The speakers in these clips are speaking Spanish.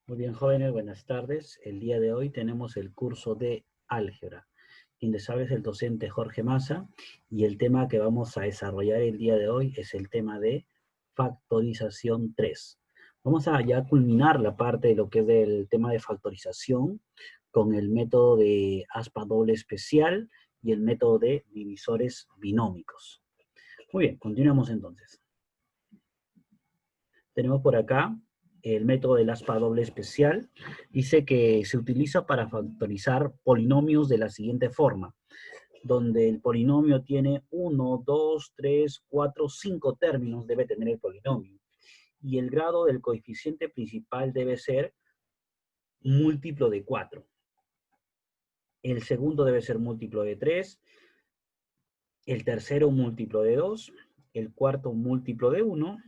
Muy bien, jóvenes, buenas tardes. El día de hoy tenemos el curso de álgebra. Quien les sabe es el docente Jorge Massa y el tema que vamos a desarrollar el día de hoy es el tema de factorización 3. Vamos a ya culminar la parte de lo que es del tema de factorización con el método de aspa doble especial y el método de divisores binómicos. Muy bien, continuamos entonces. Tenemos por acá el método del aspa doble especial. Dice que se utiliza para factorizar polinomios de la siguiente forma, donde el polinomio tiene 1, 2, 3, 4, 5 términos, debe tener el polinomio. Y el grado del coeficiente principal debe ser múltiplo de 4. El segundo debe ser múltiplo de 3, el tercero múltiplo de 2, el cuarto múltiplo de 1,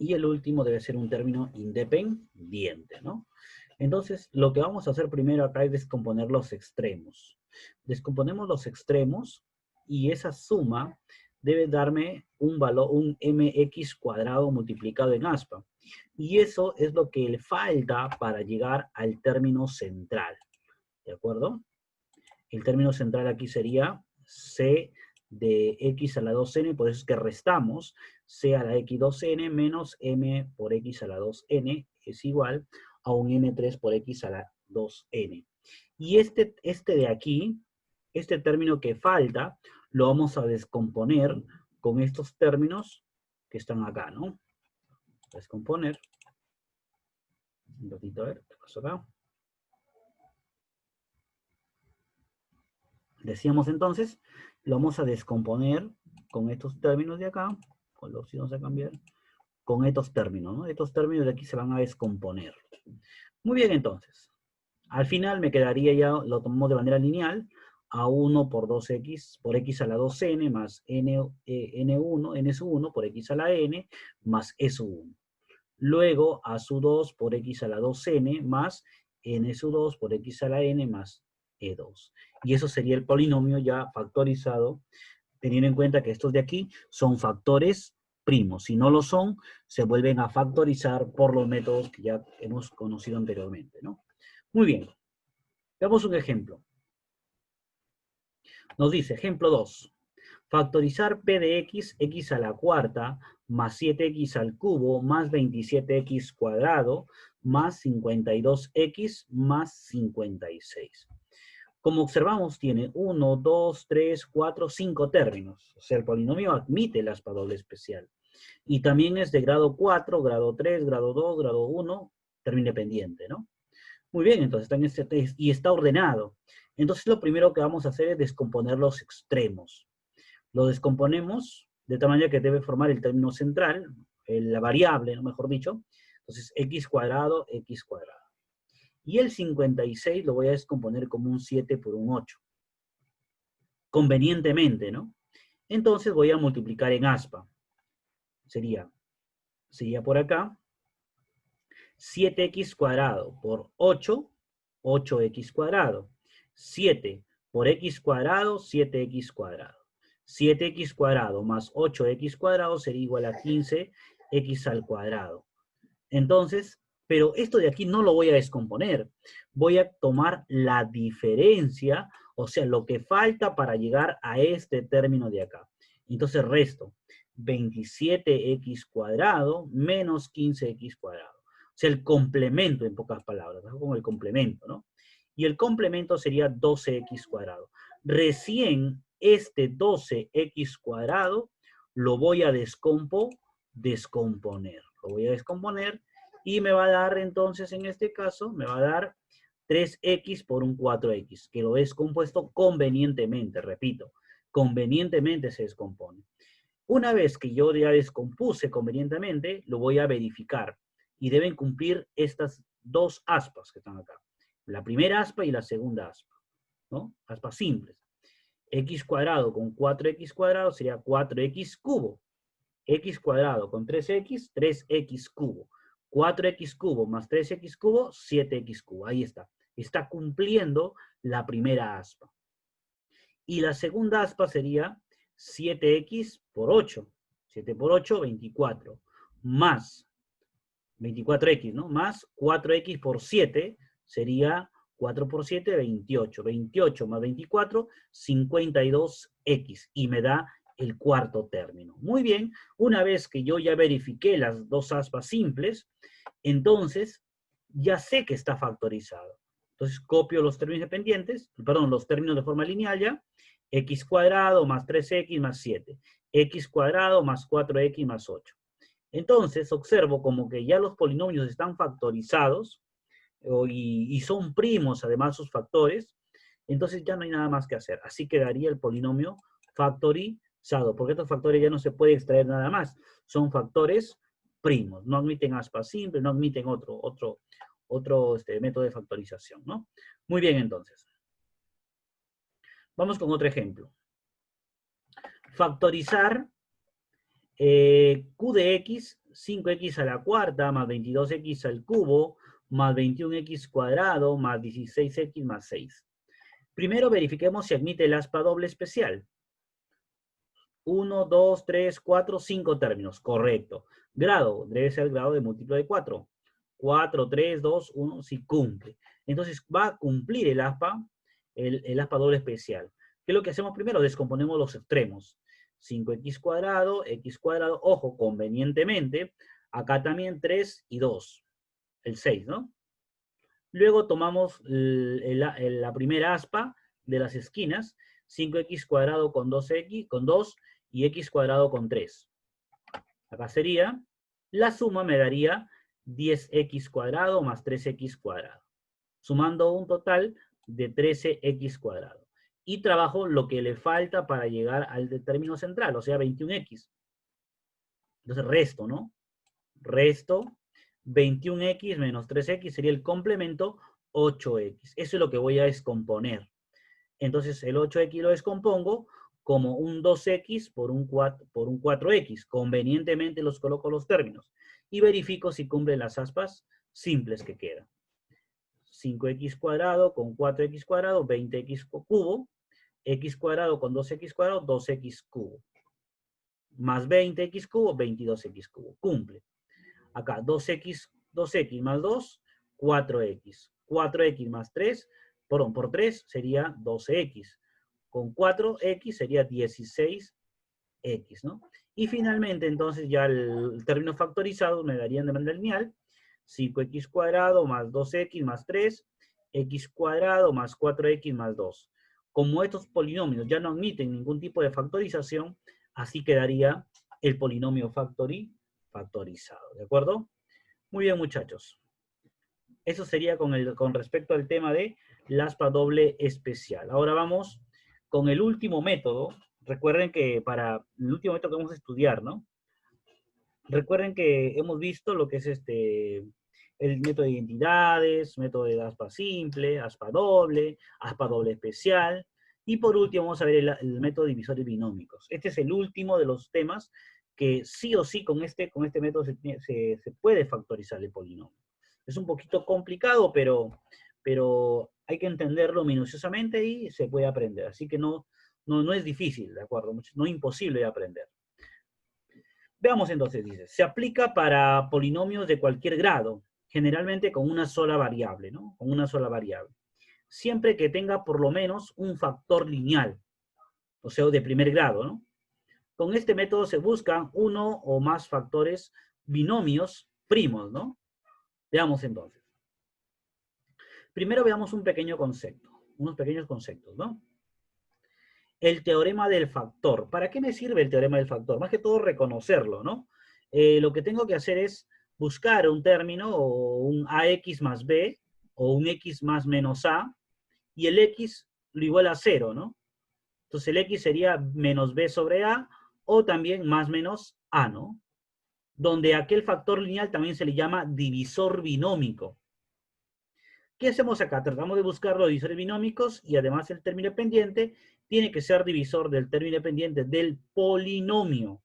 y el último debe ser un término independiente, ¿no? Entonces, lo que vamos a hacer primero acá es descomponer los extremos. Descomponemos los extremos y esa suma debe darme un valor, un mx cuadrado multiplicado en aspa. Y eso es lo que le falta para llegar al término central, ¿de acuerdo? El término central aquí sería c de x a la 2n, por eso es que restamos c a la x2n menos m por x a la 2n es igual a un n3 por x a la 2n. Y este de aquí, este término que falta, lo vamos a descomponer con estos términos que están acá, ¿no? Descomponer. Un ratito, a ver, ¿qué pasó acá? Decíamos entonces, lo vamos a descomponer con estos términos de acá, si vamos a cambiar, con estos términos, ¿no? Estos términos de aquí se van a descomponer. Muy bien, entonces. Al final me quedaría ya, lo tomamos de manera lineal, a1 por 2x por x a la 2n más n1, n sub 1 por x a la n más e sub 1. Luego a sub 2 por x a la 2n más n sub 2 por x a la n más e2. Y eso sería el polinomio ya factorizado, teniendo en cuenta que estos de aquí son factores primos. Si no lo son, se vuelven a factorizar por los métodos que ya hemos conocido anteriormente, ¿no? Muy bien. Veamos un ejemplo. Nos dice, ejemplo 2. Factorizar p de x, x a la cuarta, más 7x al cubo, más 27x cuadrado, más 52x, más 56. Como observamos, tiene 1, 2, 3, 4, 5 términos. O sea, el polinomio admite el aspa doble especial. Y también es de grado 4, grado 3, grado 2, grado 1, término independiente, ¿no? Muy bien, entonces está en este test y está ordenado. Entonces lo primero que vamos a hacer es descomponer los extremos. Lo descomponemos de tal manera que debe formar el término central, la variable, ¿no? Mejor dicho. Entonces, x cuadrado, x cuadrado. Y el 56 lo voy a descomponer como un 7 por un 8. Convenientemente, ¿no? Entonces voy a multiplicar en aspa. Sería por acá, 7x cuadrado por 8, 8x cuadrado. 7 por x cuadrado, 7x cuadrado. 7x cuadrado más 8x cuadrado sería igual a 15x al cuadrado. Entonces, pero esto de aquí no lo voy a descomponer. Voy a tomar la diferencia, o sea, lo que falta para llegar a este término de acá. Entonces resto 27x cuadrado menos 15x cuadrado. O sea, el complemento, en pocas palabras, ¿no? Como el complemento, ¿no? Y el complemento sería 12x cuadrado. Recién este 12x cuadrado lo voy a descomponer. Lo voy a descomponer y me va a dar entonces, en este caso, me va a dar 3x por un 4x, que lo he descompuesto convenientemente, repito, convenientemente se descompone. Una vez que yo ya descompuse convenientemente, lo voy a verificar y deben cumplir estas dos aspas que están acá. La primera aspa y la segunda aspa, ¿no? Aspas simples. X cuadrado con 4x cuadrado sería 4x cubo. X cuadrado con 3x, 3x cubo. 4x cubo más 3x cubo, 7x cubo. Ahí está. Está cumpliendo la primera aspa. Y la segunda aspa sería 7x por 8. 7 por 8, 24. Más 24x, ¿no? Más 4x por 7 sería 4 por 7, 28. 28 más 24, 52x. Y me da el cuarto término. Muy bien, una vez que yo ya verifiqué las dos aspas simples, entonces ya sé que está factorizado. Entonces copio los términos dependientes, perdón, los términos de forma lineal ya, x cuadrado más 3x más 7, x cuadrado más 4x más 8. Entonces observo como que ya los polinomios están factorizados y son primos además sus factores, entonces ya no hay nada más que hacer. Así quedaría el polinomio factorizado, porque estos factores ya no se puede extraer nada más. Son factores primos, no admiten aspa simple, no admiten otro método de factorización, ¿no? Muy bien, entonces. Vamos con otro ejemplo. Factorizar q de x, 5x a la cuarta, más 22x al cubo, más 21x cuadrado, más 16x más 6. Primero verifiquemos si admite el aspa doble especial. 1, 2, 3, 4, 5 términos. Correcto. Grado, debe ser el grado de múltiplo de 4. 4, 3, 2, 1, si cumple. Entonces va a cumplir el aspa doble especial. ¿Qué es lo que hacemos primero? Descomponemos los extremos. 5x cuadrado, ojo, convenientemente, acá también 3 y 2, el 6, ¿no? Luego tomamos la primera aspa de las esquinas, 5x cuadrado con 2x, con 2 y x cuadrado con 3. Acá sería, la suma me daría 10x cuadrado más 3x cuadrado, sumando un total de 13x cuadrado. Y trabajo lo que le falta para llegar al término central, o sea, 21x. Entonces resto, ¿no? Resto 21x menos 3x sería el complemento 8x. Eso es lo que voy a descomponer. Entonces el 8x lo descompongo como un 2x por un 4x. Convenientemente los coloco los términos. Y verifico si cumplen las aspas simples que quedan. 5x cuadrado con 4x cuadrado, 20x cubo. X cuadrado con 2x cuadrado, 2x cubo. Más 20x cubo, 22x cubo. Cumple. Acá 2x más 2, 4x. 4x más 3, por 3 sería 12x. Con 4x sería 16x, ¿no? Y finalmente, entonces, ya el término factorizado me darían de manera lineal 5x cuadrado más 2x más 3, x cuadrado más 4x más 2. Como estos polinomios ya no admiten ningún tipo de factorización, así quedaría el polinomio factorizado, ¿de acuerdo? Muy bien, muchachos. Eso sería con respecto al tema de la aspa doble especial. Ahora vamos con el último método. Recuerden que para el último método que vamos a estudiar, ¿no? Recuerden que hemos visto lo que es el método de identidades, método de aspa simple, aspa doble especial. Y por último vamos a ver el método de divisores binómicos. Este es el último de los temas que sí o sí con este método se puede factorizar el polinomio. Es un poquito complicado, pero hay que entenderlo minuciosamente y se puede aprender. Así que no es difícil, ¿de acuerdo? No es imposible de aprender. Veamos entonces, dice, se aplica para polinomios de cualquier grado, generalmente con una sola variable, ¿no? Con una sola variable. Siempre que tenga por lo menos un factor lineal, o sea, de primer grado, ¿no? Con este método se buscan uno o más factores binomios primos, ¿no? Veamos entonces. Primero veamos un pequeño concepto, unos pequeños conceptos, ¿no? El teorema del factor. ¿Para qué me sirve el teorema del factor? Más que todo reconocerlo, ¿no? Lo que tengo que hacer es buscar un término o un ax más b o un x más menos a y el x lo igual a 0, ¿no? Entonces el x sería menos b sobre a o también más menos a, ¿no? Donde aquel factor lineal también se le llama divisor binómico. ¿Qué hacemos acá? Tratamos de buscar los divisores binómicos y además el término pendiente tiene que ser divisor del término pendiente del polinomio.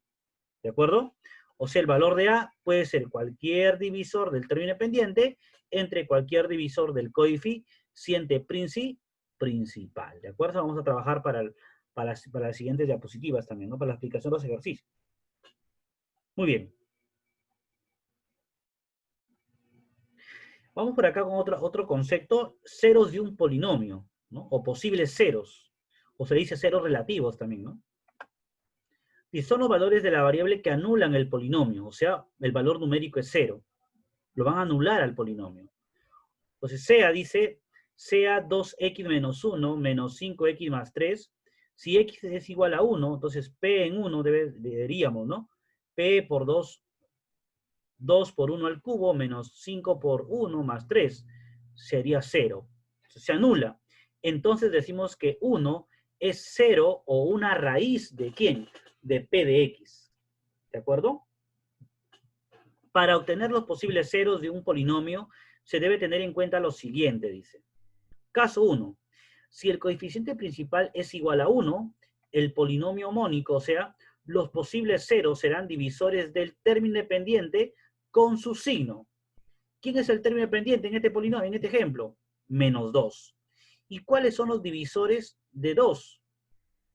¿De acuerdo? O sea, el valor de A puede ser cualquier divisor del término pendiente entre cualquier divisor del coeficiente principal. ¿De acuerdo? Vamos a trabajar para las siguientes diapositivas también, ¿no? Para la explicación de los ejercicios. Muy bien. Vamos por acá con otro concepto, ceros de un polinomio, ¿no? O posibles ceros, o se dice ceros relativos también, ¿no? Y son los valores de la variable que anulan el polinomio, o sea, el valor numérico es cero. Lo van a anular al polinomio. Entonces, dice, sea 2x menos 1 menos 5x más 3. Si x es igual a 1, entonces p en 1 deberíamos, ¿no? P por 2 por 1 al cubo menos 5 por 1 más 3 sería 0. Se anula. Entonces decimos que 1 es 0 o una raíz de ¿quién? De p de x. ¿De acuerdo? Para obtener los posibles ceros de un polinomio, se debe tener en cuenta lo siguiente, dice. Caso 1. Si el coeficiente principal es igual a 1, el polinomio mónico, o sea, los posibles ceros serán divisores del término independiente con su signo. ¿Quién es el término independiente en este polinomio, en este ejemplo? Menos 2. ¿Y cuáles son los divisores de 2?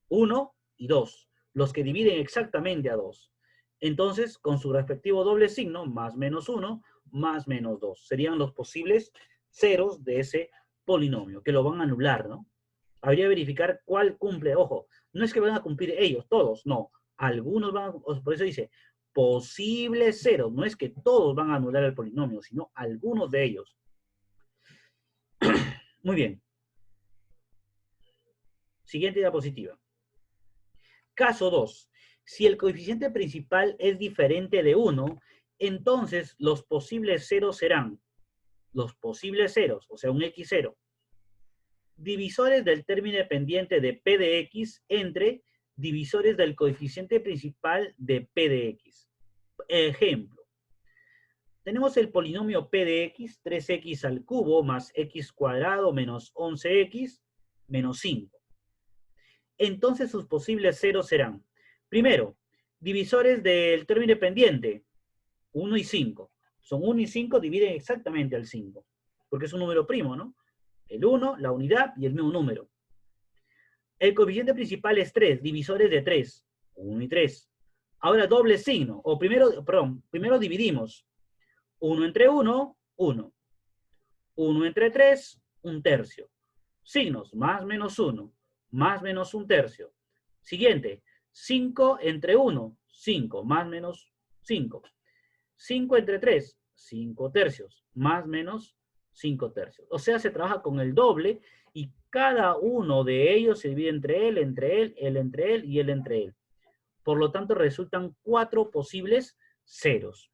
1 y 2, los que dividen exactamente a 2. Entonces, con su respectivo doble signo, más menos 1, más menos 2. Serían los posibles ceros de ese polinomio, que lo van a anular, ¿no? Habría que verificar cuál cumple. Ojo, no es que van a cumplir ellos, todos, no. Algunos van a, por eso dice, posibles ceros. No es que todos van a anular el polinomio, sino algunos de ellos. Muy bien. Siguiente diapositiva. Caso 2. Si el coeficiente principal es diferente de 1, entonces los posibles ceros serán los posibles ceros, o sea, un x0, divisores del término independiente de p de x entre divisores del coeficiente principal de p de x. Ejemplo. Tenemos el polinomio p de x, 3x al cubo más x cuadrado menos 11x menos 5. Entonces sus posibles ceros serán, primero, divisores del término independiente, 1 y 5. Son 1 y 5, dividen exactamente al 5, porque es un número primo, ¿no? El 1, la unidad y el mismo número. El coeficiente principal es 3, divisores de 3, 1 y 3. Ahora doble signo, o primero dividimos. 1 entre 1, 1. 1 entre 3, 1 tercio. Signos, más menos 1, más menos 1 tercio. Siguiente, 5 entre 1, 5, más menos 5. 5 entre 3, 5 tercios, más menos 5 tercios. O sea, se trabaja con el doble y cada uno de ellos se divide entre él, entre él, él entre él y él entre él. Por lo tanto, resultan 4 posibles ceros.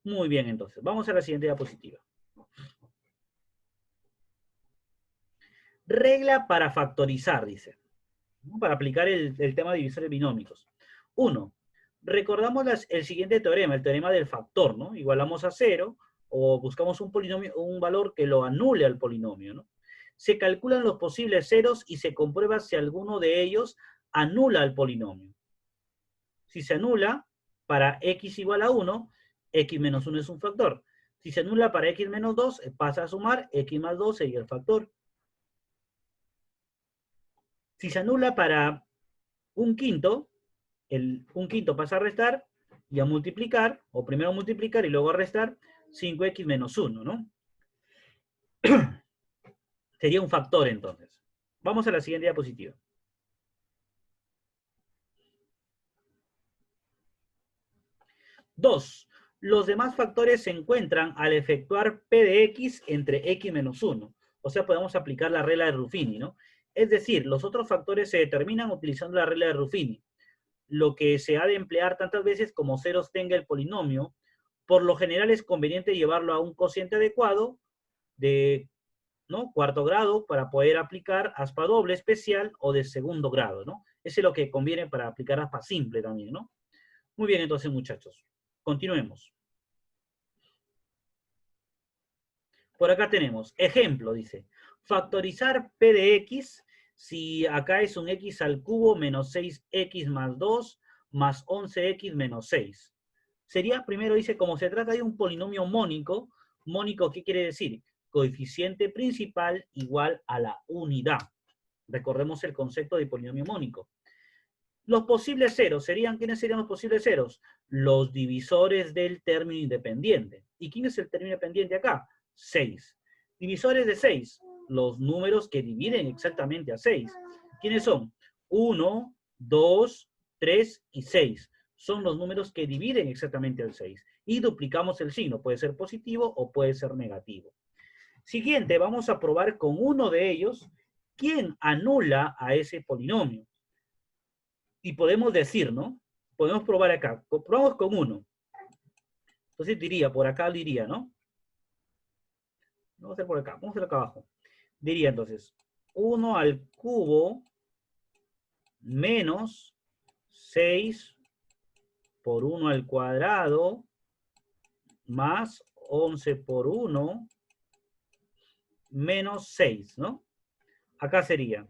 Muy bien, entonces. Vamos a la siguiente diapositiva. Regla para factorizar, dice. Para aplicar el tema de divisores binómicos. 1. Recordamos el siguiente teorema, el teorema del factor, ¿no? Igualamos a 0 o buscamos un polinomio, un valor que lo anule al polinomio, ¿no? Se calculan los posibles ceros y se comprueba si alguno de ellos anula al polinomio. Si se anula, para x igual a 1, x menos 1 es un factor. Si se anula para x menos 2, pasa a sumar, x más 2 sería el factor. Si se anula para un quinto, un quinto pasa a restar y a multiplicar, o primero multiplicar y luego a restar, 5x menos 1, ¿no? Sería un factor entonces. Vamos a la siguiente diapositiva. Dos. Los demás factores se encuentran al efectuar p de x entre x menos 1. O sea, podemos aplicar la regla de Ruffini, ¿no? Es decir, los otros factores se determinan utilizando la regla de Ruffini. Lo que se ha de emplear tantas veces como ceros tenga el polinomio. Por lo general es conveniente llevarlo a un cociente adecuado de, ¿no?, cuarto grado para poder aplicar aspa doble especial o de segundo grado, ¿no? Ese es lo que conviene para aplicar aspa simple también, ¿no? Muy bien, entonces, muchachos. Continuemos. Por acá tenemos, ejemplo, dice, factorizar p de x, si acá es un x al cubo menos 6x más 2 más 11x menos 6. Sería, primero dice, como se trata de un polinomio mónico, mónico, ¿qué quiere decir? Coeficiente principal igual a la unidad. Recordemos el concepto de polinomio mónico. Los posibles ceros, ¿quiénes serían los posibles ceros? Los divisores del término independiente. ¿Y quién es el término independiente acá? 6. Divisores de 6, los números que dividen exactamente a 6. ¿Quiénes son? 1, 2, 3 y 6. Son los números que dividen exactamente al 6. Y duplicamos el signo, puede ser positivo o puede ser negativo. Siguiente, vamos a probar con uno de ellos quién anula a ese polinomio. Y podemos decir, ¿no? Podemos probar acá. Probamos con uno. Entonces diría, por acá diría, ¿no? Vamos a hacer por acá, vamos a hacer acá abajo. Diría entonces, 1 al cubo menos 6 por 1 al cuadrado más 11 por 1 menos 6, ¿no? Acá sería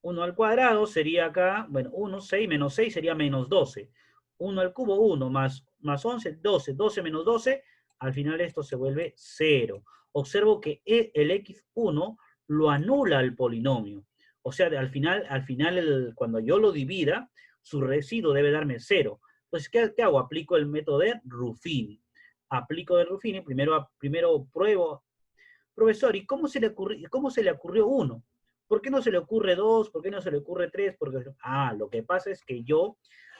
1 al cuadrado sería acá, bueno, 1, 6 menos 6 sería menos 12. 1 al cubo, 1 más 11, 12. 12 menos 12, al final esto se vuelve 0. Observo que el x1 lo anula al polinomio. O sea, al final cuando yo lo divida, su residuo debe darme 0. Entonces, ¿qué hago? Aplico el método de Ruffini. Aplico de Ruffini, primero pruebo. Profesor, ¿y cómo se le ocurrió 1? ¿Por qué no se le ocurre 2? ¿Por qué no se le ocurre 3? Porque, lo que pasa es que yo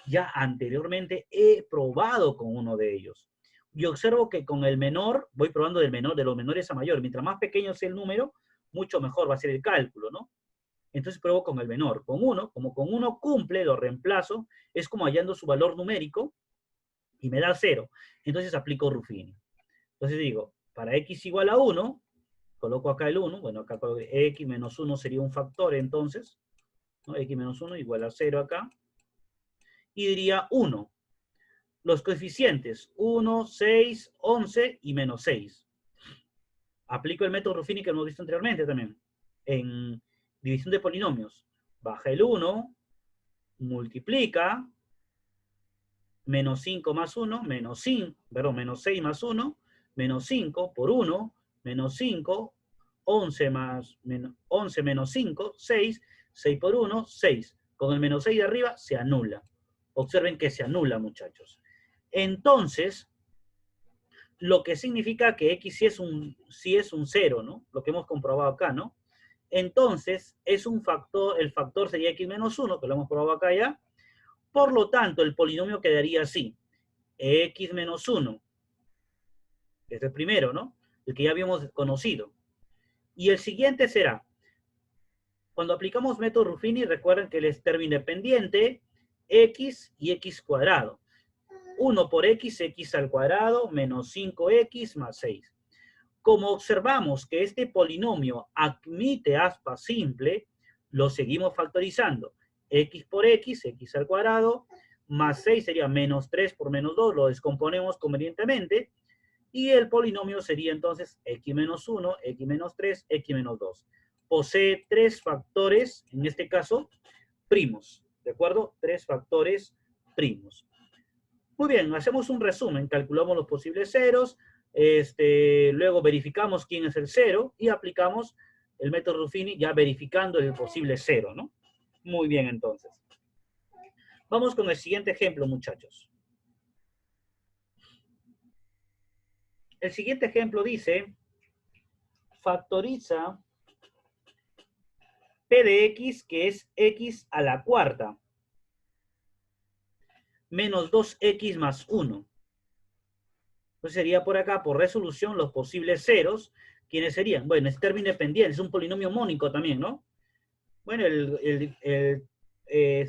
ya anteriormente he probado con uno de ellos. Y observo que con el menor, voy probando de los menores a mayor. Mientras más pequeño sea el número, mucho mejor va a ser el cálculo, ¿no? Entonces pruebo con el menor. Con 1, como con 1 cumple, lo reemplazo, es como hallando su valor numérico y me da 0. Entonces aplico Ruffini. Entonces digo, para x igual a 1, coloco acá el 1, bueno, acá x menos 1 sería un factor entonces, ¿no? X menos 1 igual a 0 acá, y diría 1. Los coeficientes, 1, 6, 11 y menos 6. Aplico el método Ruffini que hemos visto anteriormente también, en división de polinomios. Baja el 1, multiplica, menos 5 más 1, menos 6 más 1, menos 5 por 1, menos 5, 11 menos 5, 6, 6 por 1, 6. Con el menos 6 de arriba se anula. Observen que se anula, muchachos. Entonces, lo que significa que x sí es un 0, ¿no? Lo que hemos comprobado acá, ¿no? Entonces, es un factor, el factor sería x menos 1, que lo hemos probado acá ya. Por lo tanto, el polinomio quedaría así. X menos 1, que es el primero, ¿no? El que ya habíamos conocido. Y el siguiente será, cuando aplicamos método Ruffini, recuerden que él es término independiente, x y x cuadrado. 1 por x, x al cuadrado, menos 5x más 6. Como observamos que este polinomio admite aspa simple, lo seguimos factorizando. X por x, x al cuadrado, más 6 sería menos 3 por menos 2, lo descomponemos convenientemente, y el polinomio sería entonces x menos 1, x menos 3, x menos 2. Posee 3 factores, en este caso, primos, ¿de acuerdo? 3 factores primos. Muy bien, hacemos un resumen, calculamos los posibles ceros, luego verificamos quién es el cero y aplicamos el método Ruffini ya verificando el posible cero, ¿no? Muy bien, entonces. Vamos con el siguiente ejemplo, muchachos. El siguiente ejemplo dice, factoriza p de x, que es x a la cuarta, menos 2x más 1. Entonces sería por acá, por resolución, los posibles ceros. ¿Quiénes serían? Bueno, es término independiente, es un polinomio mónico también, ¿no? Bueno, el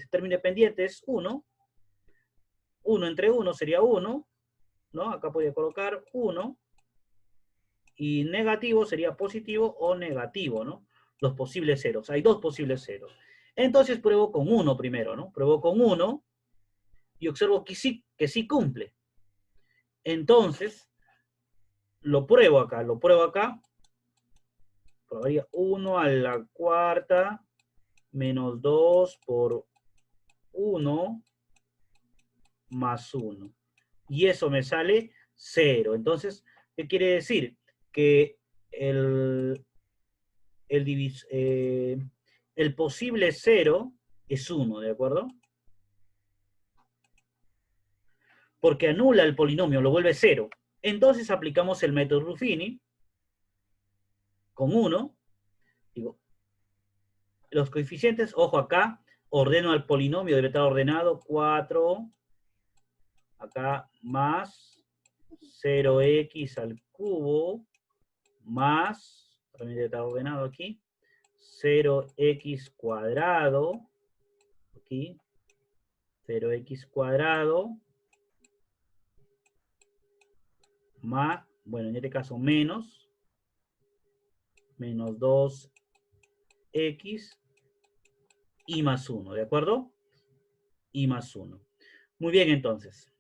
término independiente es 1. 1 entre 1 sería 1, ¿no? Acá podría colocar 1. Y negativo sería positivo o negativo, ¿no? Los posibles ceros. Hay dos posibles ceros. Entonces pruebo con 1 primero, ¿no? Pruebo con 1 y observo que sí cumple. Entonces, lo pruebo acá. Probaría 1 a la cuarta menos 2 por 1 más 1. Y eso me sale 0. Entonces, ¿qué quiere decir? Que el posible 0 es 1, ¿de acuerdo? Porque anula el polinomio, lo vuelve 0. Entonces aplicamos el método Ruffini con 1. Digo, los coeficientes, ojo acá, ordeno al polinomio, debe estar ordenado 4, acá más 0x al cubo, más, también debe estar ordenado aquí, 0x cuadrado, aquí, 0x cuadrado, más, bueno, en este caso menos 2x y más 1, ¿de acuerdo? Y más 1. Muy bien, entonces.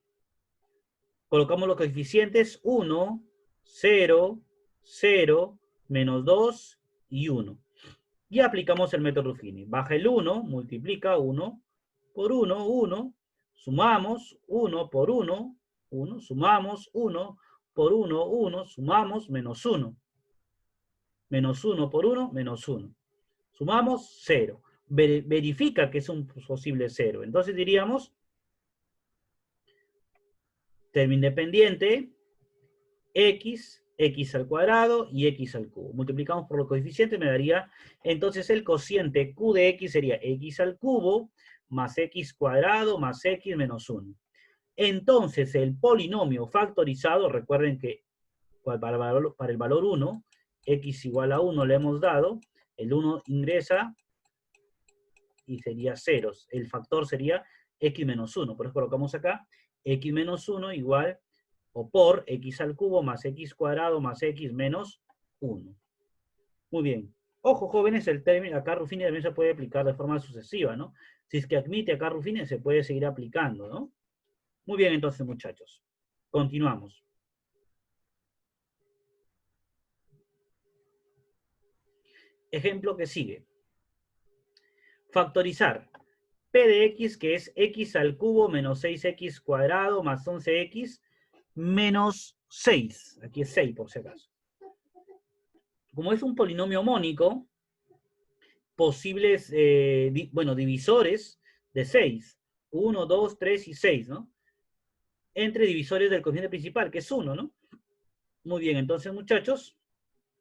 Colocamos los coeficientes 1, 0, 0, menos 2 y 1. Y aplicamos el método Ruffini. Baja el 1, multiplica 1 por 1, 1. Sumamos 1 por 1, 1. Sumamos 1 por 1, 1. Sumamos menos 1. Menos 1 por 1, menos 1. Sumamos 0. Verifica que es un posible 0. Entonces diríamos, término independiente, x al cuadrado y x al cubo. Multiplicamos por los coeficientes, me daría, entonces el cociente q de x sería x al cubo más x cuadrado más x menos 1. Entonces el polinomio factorizado, recuerden que para el valor 1, x igual a 1 le hemos dado, el 1 ingresa y sería ceros. El factor sería x menos 1. Por eso colocamos acá x menos 1 igual o por x al cubo más x cuadrado más x menos 1. Muy bien. Ojo, jóvenes, el término acá Ruffini también se puede aplicar de forma sucesiva, ¿no? Si es que admite acá Ruffini, se puede seguir aplicando, ¿no? Muy bien, entonces, muchachos. Continuamos. Ejemplo que sigue. Factorizar. P de x, que es x al cubo menos 6x cuadrado más 11x menos 6. Aquí es 6 por si acaso. Como es un polinomio mónico, posibles, divisores de 6. 1, 2, 3 y 6, ¿no? Entre divisores del coeficiente principal, que es 1, ¿no? Muy bien, entonces, muchachos,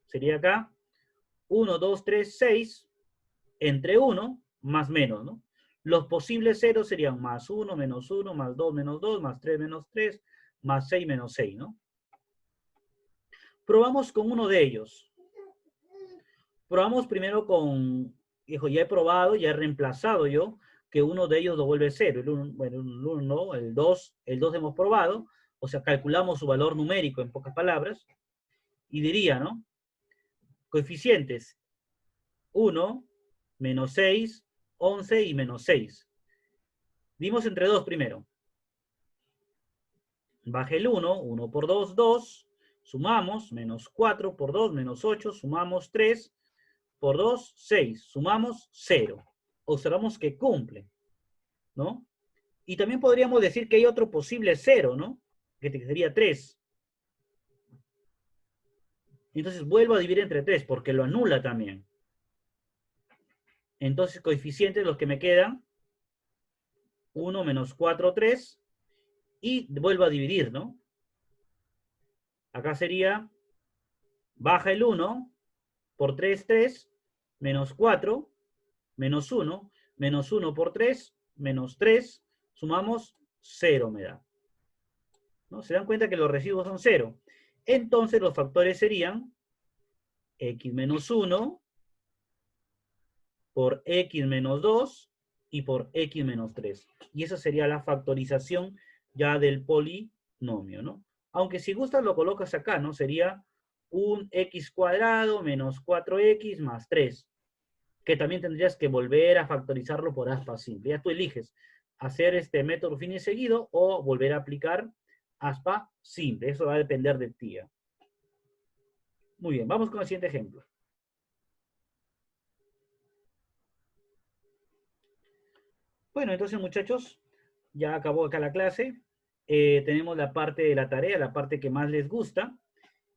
sería acá 1, 2, 3, 6, entre 1, más menos, ¿no? Los posibles ceros serían más 1, menos 1, más 2, menos 2, más 3, menos 3, más 6, menos 6, ¿no? Probamos con uno de ellos. Probamos primero con, dijo, ya he probado, ya he reemplazado yo, que uno de ellos lo vuelve 0. El 1, bueno, el 1 no, el 2 hemos probado, o sea, calculamos su valor numérico en pocas palabras, y diría, ¿no? Coeficientes 1, menos 6, 11 y menos 6. Dimos entre 2 primero. Baja el 1, 1 por 2, 2, sumamos, menos 4 por 2, menos 8, sumamos 3, por 2, 6, sumamos 0. Observamos que cumple, ¿no? Y también podríamos decir que hay otro posible 0, ¿no? Que sería 3. Entonces vuelvo a dividir entre 3, porque lo anula también. Entonces, coeficientes, los que me quedan, 1 menos 4, 3, y vuelvo a dividir, ¿no? Acá sería, baja el 1, por 3, 3, menos 4, menos 1, menos 1 por 3, menos 3, sumamos 0 me da. ¿No? Se dan cuenta que los residuos son 0. Entonces los factores serían x menos 1 por x menos 2 y por x menos 3. Y esa sería la factorización ya del polinomio, ¿no? Aunque si gustas lo colocas acá, ¿no? Sería un x cuadrado menos 4x más 3. Que también tendrías que volver a factorizarlo por aspa simple. Ya tú eliges hacer este método Ruffini seguido o volver a aplicar aspa simple. Eso va a depender de ti. Muy bien, vamos con el siguiente ejemplo. Bueno, entonces, muchachos, ya acabó acá la clase. Tenemos la parte de la tarea, la parte que más les gusta.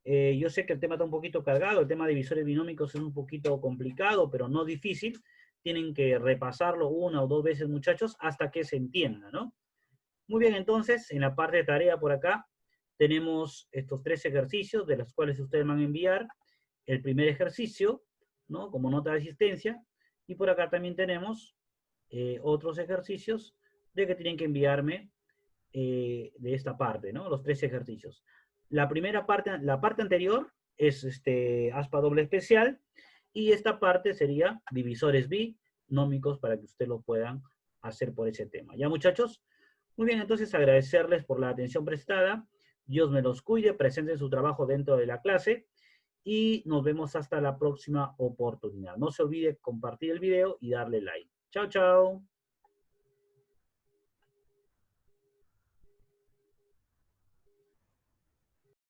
Yo sé que el tema está un poquito cargado, el tema de divisores binómicos es un poquito complicado, pero no difícil. tienen que repasarlo una o dos veces, muchachos, hasta que se entienda, ¿no? Muy bien, entonces, en la parte de tarea por acá, tenemos estos 3 ejercicios de los cuales ustedes van a enviar el primer ejercicio, ¿no? Como nota de asistencia. Y por acá también tenemos otros ejercicios de que tienen que enviarme de esta parte, ¿no? Los 3 ejercicios. La primera parte, la parte anterior es aspa doble especial y esta parte sería divisores binómicos para que ustedes lo puedan hacer por ese tema. ¿Ya, muchachos? Muy bien, entonces agradecerles por la atención prestada. Dios me los cuide, presenten su trabajo dentro de la clase y nos vemos hasta la próxima oportunidad. No se olvide compartir el video y darle like. Chao, chao.